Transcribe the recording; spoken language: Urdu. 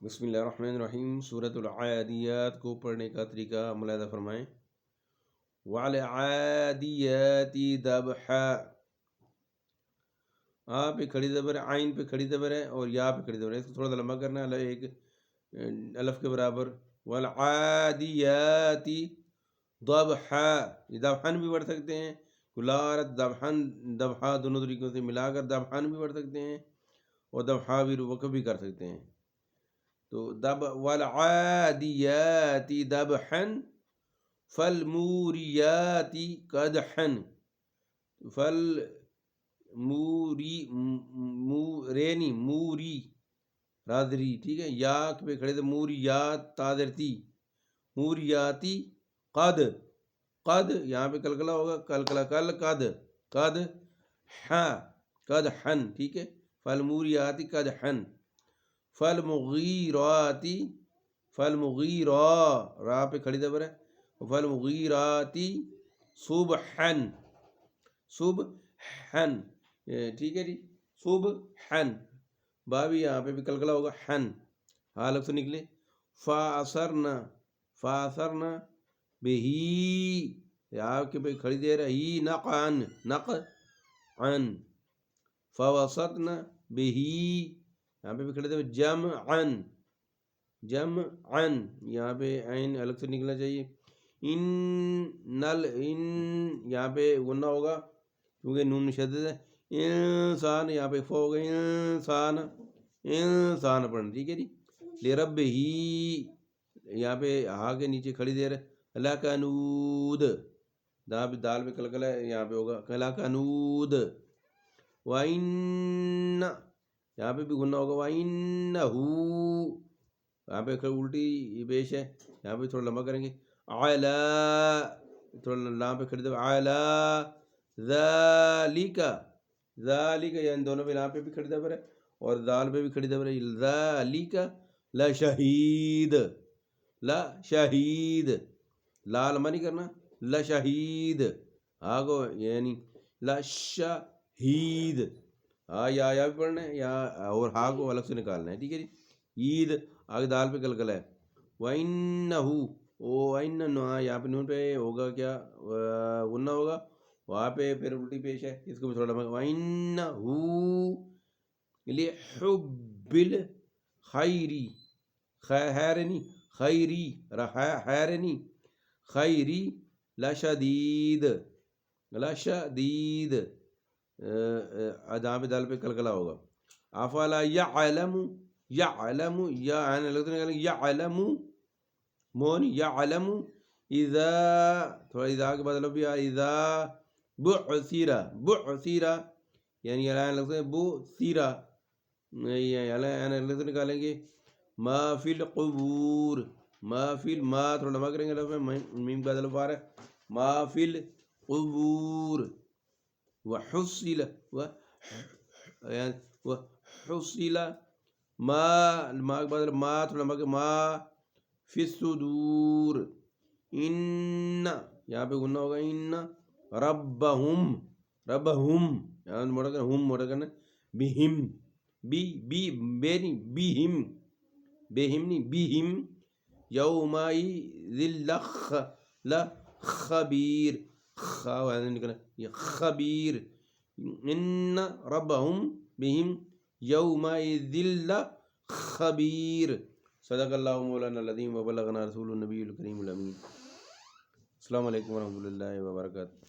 بسم اللہ الرحمن الرحیم۔ سورۃ العادیات کو پڑھنے کا طریقہ ملاحظہ فرمائیں۔ وَالْعَادِيَاتِ ضَبْحًا، آ پہ کھڑی زبر ہے، عین پہ کھڑی زبر ہے اور یا پہ کھڑی زبر ہے، اس کو تھوڑا سا لمبا کرنا ہے ایک الف کے برابر۔ وَالْعَادِيَاتِ ضَبْحًا، یہ ضبحًا بھی پڑھ سکتے ہیں، کلارت ضبحًا ضبحا دونوں طریقوں سے ملا کر ضبحًا بھی پڑھ سکتے ہیں اور ضبحا بھی وقف بھی کر سکتے ہیں۔ تو والعادیات ضبحا فالموریات قدحا، موری رادری، ٹھیک ہے، یا پہ کھڑے تھے، موریات تادرتی، موریاتی قد، قد یہاں پہ کلکلا ہوگا، کلکلا کل قد، قد ہا قدحا، ٹھیک ہے، فالموریاتی قدحا، فالمغیراتی، فالمغیرا را پہ کھڑی زبر ہے، فالمغیراتی صبحا، صبحا، ٹھیک ہے جی، صبحا، بابی یہاں پہ بھی کلکلا ہوگا، حن حالت سے نکلے، فاثرنا، فاثرنا بہی، یہاں کے پہ کھڑی دیر ہے، ہی نقعن، نقعن، فوسطنا بہی، یہاں پہ بھی کھڑے تھے جمعن، جمعن، یہاں پہ عین الگ سے نکلنا چاہیے، ان یہاں پہ غنہ ہوگا کیونکہ نون شدید ہے، انسان، یہاں پہ فو ہوگا، انسان، انسان پڑھنا، ٹھیک ہے جی، لرب ہی، یہاں پہ ہا کے نیچے کھڑی دیر ہے، لکنود، دال پہ کلکلا ہے، یہاں پہ ہوگا لکنود، وَإِنَّ، یہاں پہ بھی غنہ ہوگا، وَإِنَّهُ، یہاں پہ الٹی پیش ہے، یہاں پہ تھوڑا لمبا کریں گے، عَلَى، تھوڑا لام پہ کھڑی دے، عَلَى ذَلِكَ، ذَلِكَ، یعنی دونوں پہ لام پہ بھی کھڑی دے ہے اور دال پہ بھی کھڑی دے ہے، ذَلِكَ لَشَہِيد، لَشَہِيد، لا لمبا نہیں کرنا، لَشَہِيد، آگو یعنی لَشَہِيد، ہاں یا بھی پڑھنا ہے، یا اور ہا کو الگ سے نکالنا ہے، ٹھیک ہے جی، عید آگے دال پہ کلکلا ہے، وَإِنَّهُ، یہاں پہ نون پہ ہوگا کیا، غنہ ہوگا، وہاں پہ پھر الٹی پیش ہے، اس کو بھی تھوڑا لمبا، وَإِنَّهُ لِحُبِّ الْخَيْرِ، خیرنی، خیری، خیرنی، خیری لشدید، لشدید، جہاں پہ دال پہ کلکلا ہوگا، افلا یعلم، یعلم، یا یعلم، مون یعلم، اذا، تھوڑا اذا کے بعد لو بھی اذا بعثر، بعثر، یعنی بعثر، الگ سے نکالیں گے، ما فی القبور، ما فی ما تھوڑا لمبا کریں گے، میم کا دل پار ہے، ما فی القبور، وحصل، وحصل ما کے بعد ما تھوڑا لمبا کریں، ما فی الصدور، ان، یہاں پہ غنہ ہوگا، ان ربہم، ربہم، یہاں موڑا کرنا، ہم موڑا کرنا، بہم، بی نہیں، بہم، بہم نہیں، بہم، یومئذ لخبیر، یہ خبیر، ان ربہم بہم یومئذ لخبیر، صدق اللہ مولانا العظیم وبلغنا رسول النبی الکریم الامین۔ السلام علیکم ورحمۃ اللہ وبرکاتہ۔